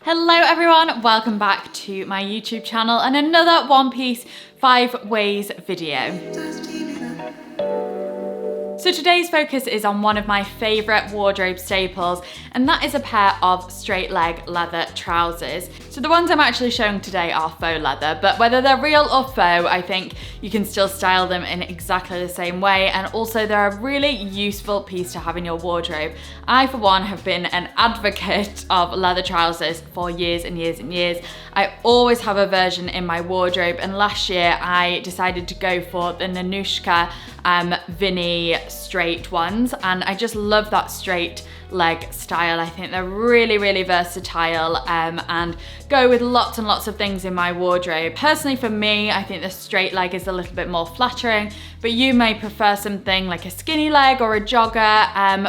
Hello everyone, welcome back to my YouTube channel and another One Piece 5 Ways video. So today's focus is on one of my favourite wardrobe staples, and that is a pair of straight leg leather trousers. So the ones I'm actually showing today are faux leather, but whether they're real or faux, I think you can still style them in exactly the same way, and also they're a really useful piece to have in your wardrobe. I, for one, have been an advocate of leather trousers for years and years and years. I always have a version in my wardrobe, and last year I decided to go for the Nanushka Vinny straight ones, and I just love that straight leg style. I think they're really, really versatile and go with lots and lots of things in my wardrobe. Personally, for me, I think the straight leg is a little bit more flattering, but you may prefer something like a skinny leg or a jogger,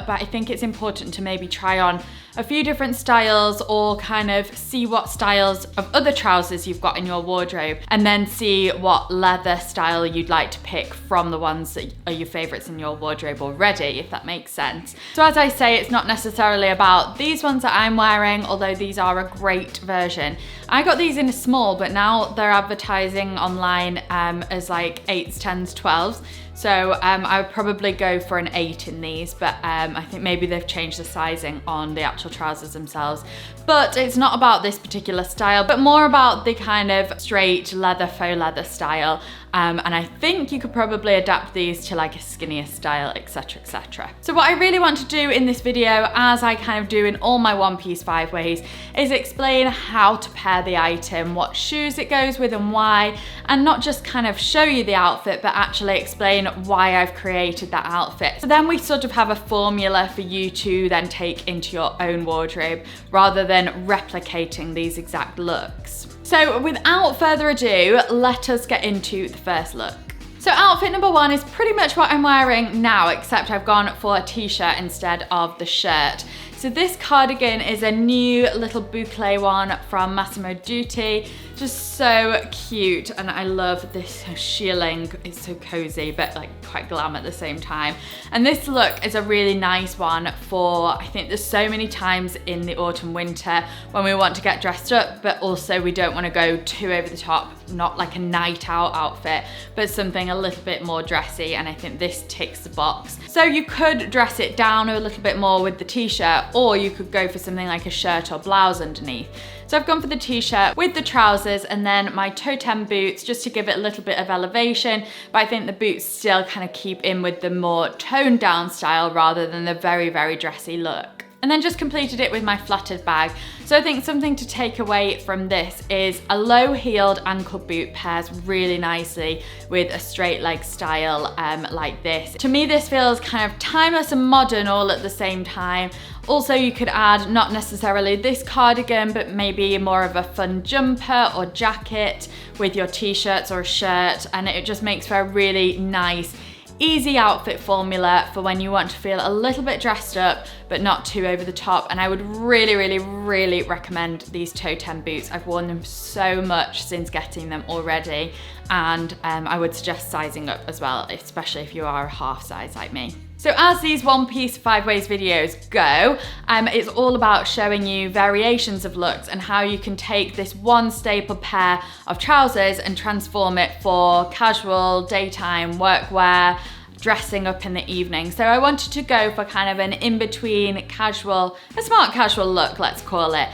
but I think it's important to maybe try on a few different styles or kind of see what styles of other trousers you've got in your wardrobe, and then see what leather style you'd like to pick from the ones that are your favorites in your wardrobe already, if that makes sense. So as I say, it's not necessarily about these ones that I'm wearing, although these are a great version. I got these in a small, but now they're advertising online as like 8s, 10s, 12s. So I would probably go for an 8 in these, but I think maybe they've changed the sizing on the actual trousers themselves. But it's not about this particular style, but more about the kind of straight leather, faux leather style. And I think you could probably adapt these to like a skinnier style, etc, etc. So what I really want to do in this video, as I kind of do in all my One Piece 5 ways, is explain how to pair the item, what shoes it goes with and why, and not just kind of show you the outfit, but actually explain why I've created that outfit. So then we sort of have a formula for you to then take into your own wardrobe, rather than replicating these exact looks. So without further ado, let us get into the first look. So outfit number one is pretty much what I'm wearing now, except I've gone for a t-shirt instead of the shirt. So this cardigan is a new little boucle one from Massimo Dutti. Just so cute, and I love this shearling. It's so cozy, but like quite glam at the same time. And this look is a really nice one for, I think there's so many times in the autumn winter when we want to get dressed up, but also we don't want to go too over the top, not like a night out outfit, but something a little bit more dressy, and I think this ticks the box. So you could dress it down a little bit more with the t-shirt, or you could go for something like a shirt or blouse underneath. So I've gone for the t-shirt with the trousers and then my toe-tem boots, just to give it a little bit of elevation, but I think the boots still kind of keep in with the more toned down style rather than the very, very dressy look. And then just completed it with my flattered bag. So I think something to take away from this is a low-heeled ankle boot pairs really nicely with a straight leg style like this. To me, this feels kind of timeless and modern all at the same time. Also, you could add not necessarily this cardigan, but maybe more of a fun jumper or jacket with your t-shirts or a shirt, and it just makes for a really nice, easy outfit formula for when you want to feel a little bit dressed up but not too over the top. And I would really, really, really recommend these toe-tem boots. I've worn them so much since getting them already, and I would suggest sizing up as well, especially if you are a half size like me. So as these One Piece 5 Ways videos go, it's all about showing you variations of looks and how you can take this one staple pair of trousers and transform it for casual, daytime, workwear, dressing up in the evening. So I wanted to go for kind of an in-between casual, a smart casual look, let's call it.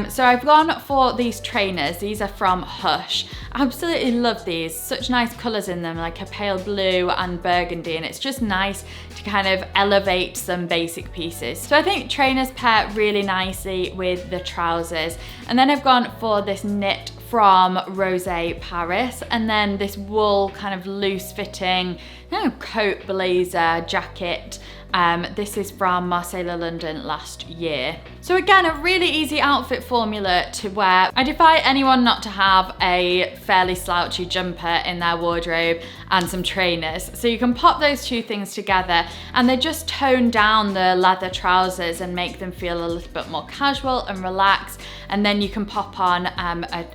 So I've gone for these trainers. These are from Hush. I absolutely love these. Such nice colours in them, like a pale blue and burgundy, and it's just nice to kind of elevate some basic pieces. So I think trainers pair really nicely with the trousers. And then I've gone for this knit from Rosé Paris, and then this wool kind of loose fitting, coat, blazer, jacket. This is from Marcella London last year. So again, a really easy outfit formula to wear. I defy anyone not to have a fairly slouchy jumper in their wardrobe and some trainers. So you can pop those two things together and they just tone down the leather trousers and make them feel a little bit more casual and relaxed. And then you can pop on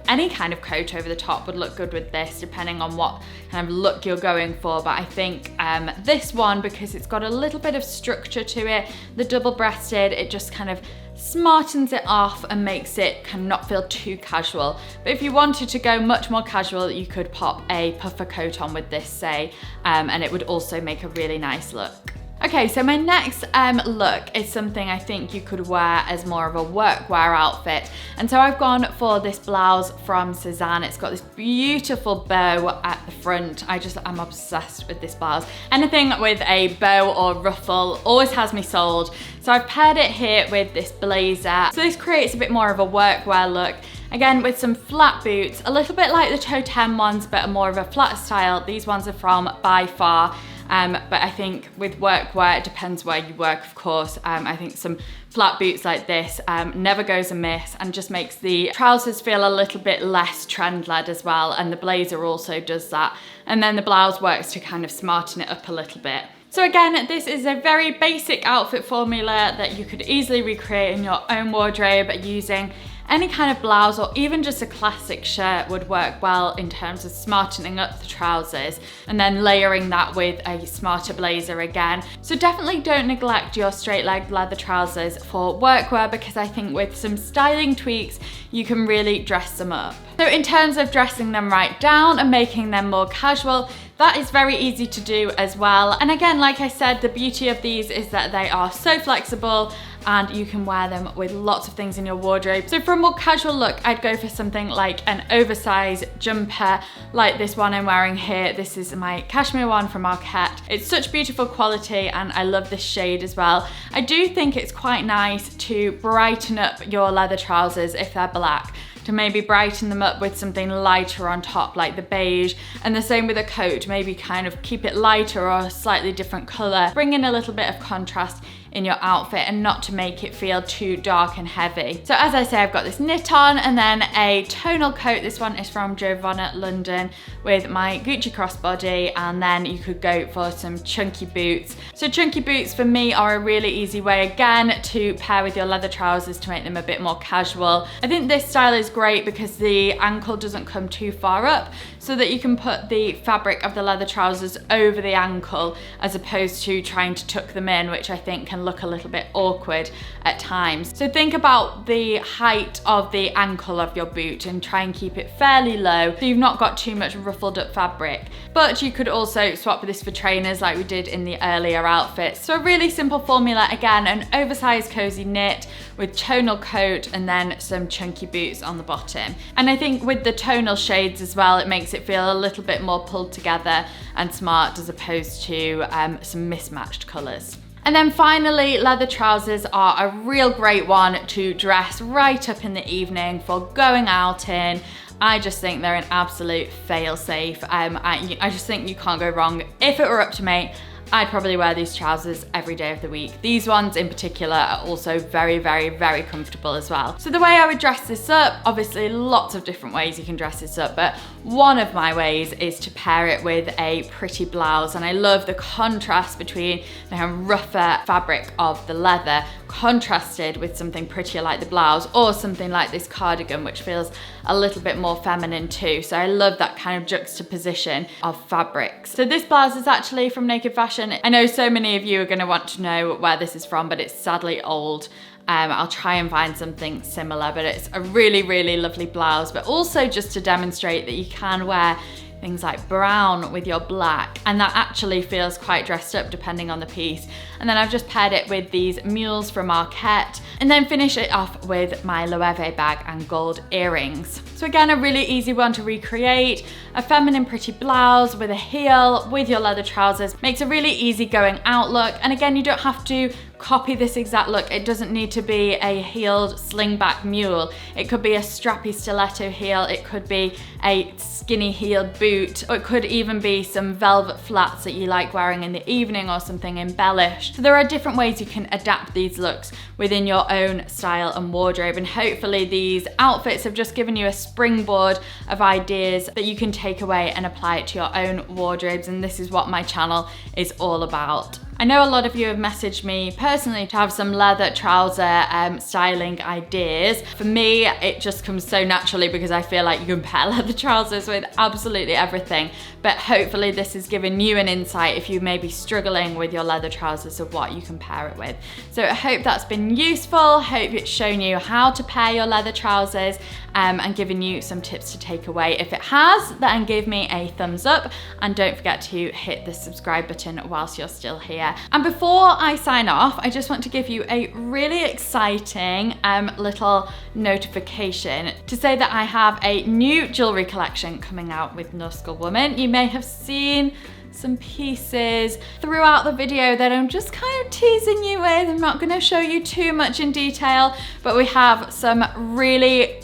any kind of coat over the top would look good with this, depending on what kind of look you're going for. But I think think this one, because it's got a little bit of structure to it, the double-breasted, it just kind of smartens it off and makes it kind of not feel too casual. But if you wanted to go much more casual, you could pop a puffer coat on with this, say, and it would also make a really nice look. Okay, so my next look is something I think you could wear as more of a workwear outfit. And so I've gone for this blouse from Cezanne. It's got this beautiful bow at the front. I'm obsessed with this blouse. Anything with a bow or ruffle always has me sold. So I've paired it here with this blazer. So this creates a bit more of a workwear look. Again, with some flat boots, a little bit like the Totem ones, but more of a flat style. These ones are from By Far. But I think with workwear, it depends where you work, of course. I think some flat boots like this never goes amiss and just makes the trousers feel a little bit less trend-led as well. And the blazer also does that. And then the blouse works to kind of smarten it up a little bit. So again, this is a very basic outfit formula that you could easily recreate in your own wardrobe using any kind of blouse, or even just a classic shirt would work well in terms of smartening up the trousers, and then layering that with a smarter blazer again. So definitely don't neglect your straight leg leather trousers for workwear, because I think with some styling tweaks, you can really dress them up. So in terms of dressing them right down and making them more casual, that is very easy to do as well. And again, like I said, the beauty of these is that they are so flexible and you can wear them with lots of things in your wardrobe. So for a more casual look, I'd go for something like an oversized jumper like this one I'm wearing here. This is my cashmere one from Marquette. It's such beautiful quality and I love this shade as well. I do think it's quite nice to brighten up your leather trousers if they're black, to maybe brighten them up with something lighter on top, like the beige, and the same with a coat, maybe kind of keep it lighter or a slightly different color, bring in a little bit of contrast in your outfit and not to make it feel too dark and heavy. So as I say, I've got this knit on and then a tonal coat. This one is from Giovanna London with my Gucci crossbody, and then you could go for some chunky boots. So chunky boots for me are a really easy way again to pair with your leather trousers to make them a bit more casual. I think this style is great because the ankle doesn't come too far up, so that you can put the fabric of the leather trousers over the ankle as opposed to trying to tuck them in, which I think can look a little bit awkward at times. So think about the height of the ankle of your boot and try and keep it fairly low so you've not got too much ruffled up fabric. But you could also swap this for trainers like we did in the earlier outfits. So a really simple formula, again, an oversized cozy knit with tonal coat and then some chunky boots on the bottom. And I think with the tonal shades as well, it makes it feel a little bit more pulled together and smart as opposed to some mismatched colors. And then finally, leather trousers are a real great one to dress right up in the evening for going out in. I just think they're an absolute fail-safe. I just think you can't go wrong. If it were up to me, I'd probably wear these trousers every day of the week. These ones in particular are also very, very, very comfortable as well. So the way I would dress this up, obviously lots of different ways you can dress this up, but one of my ways is to pair it with a pretty blouse. And I love the contrast between the kind of rougher fabric of the leather contrasted with something prettier like the blouse, or something like this cardigan, which feels a little bit more feminine too. So I love that kind of juxtaposition of fabrics. So this blouse is actually from Naked Fashion. I know so many of you are going to want to know where this is from, but it's sadly old. I'll try and find something similar, but it's a really, really lovely blouse, but also just to demonstrate that you can wear things like brown with your black, and that actually feels quite dressed up depending on the piece. And then I've just paired it with these mules from Marquette, and then finish it off with my Loewe bag and gold earrings. So again, a really easy one to recreate. A feminine pretty blouse with a heel with your leather trousers makes a really easy going out look. And again, you don't have to copy this exact look. It doesn't need to be a heeled slingback mule. It could be a strappy stiletto heel. It could be a skinny heeled boot, or it could even be some velvet flats that you like wearing in the evening or something embellished. So there are different ways you can adapt these looks within your own style and wardrobe, and hopefully these outfits have just given you a springboard of ideas that you can take away and apply it to your own wardrobes, and this is what my channel is all about. I know a lot of you have messaged me personally to have some leather trouser styling ideas. For me, it just comes so naturally because I feel like you can pair leather trousers with absolutely everything. But hopefully this has given you an insight if you may be struggling with your leather trousers of what you can pair it with. So I hope that's been useful. Hope it's shown you how to pair your leather trousers and given you some tips to take away. If it has, then give me a thumbs up and don't forget to hit the subscribe button whilst you're still here. And before I sign off, I just want to give you a really exciting little notification to say that I have a new jewellery collection coming out with No Skull Woman. You may have seen some pieces throughout the video that I'm just kind of teasing you with. I'm not going to show you too much in detail, but we have some really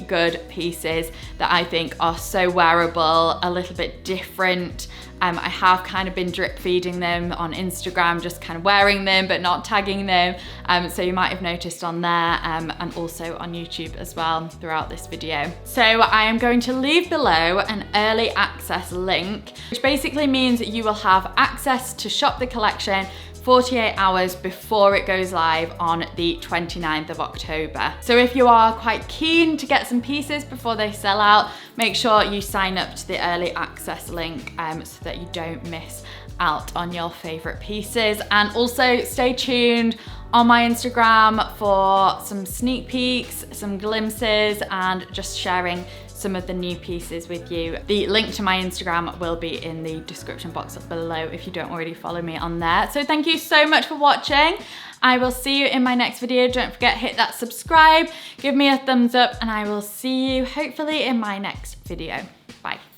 good pieces that I think are so wearable, a little bit different. I have kind of been drip feeding them on Instagram, just kind of wearing them but not tagging them. So you might have noticed on there and also on YouTube as well throughout this video. So I am going to leave below an early access link, which basically means that you will have access to shop the collection 48 hours before it goes live on the 29th of October. So if you are quite keen to get some pieces before they sell out, make sure you sign up to the early access link so that you don't miss out on your favorite pieces. And also stay tuned on my Instagram for some sneak peeks, some glimpses, and just sharing some of the new pieces with you. The link to my Instagram will be in the description box below if you don't already follow me on there. So thank you so much for watching. I will see you in my next video. Don't forget, hit that subscribe, give me a thumbs up, and I will see you hopefully in my next video. Bye.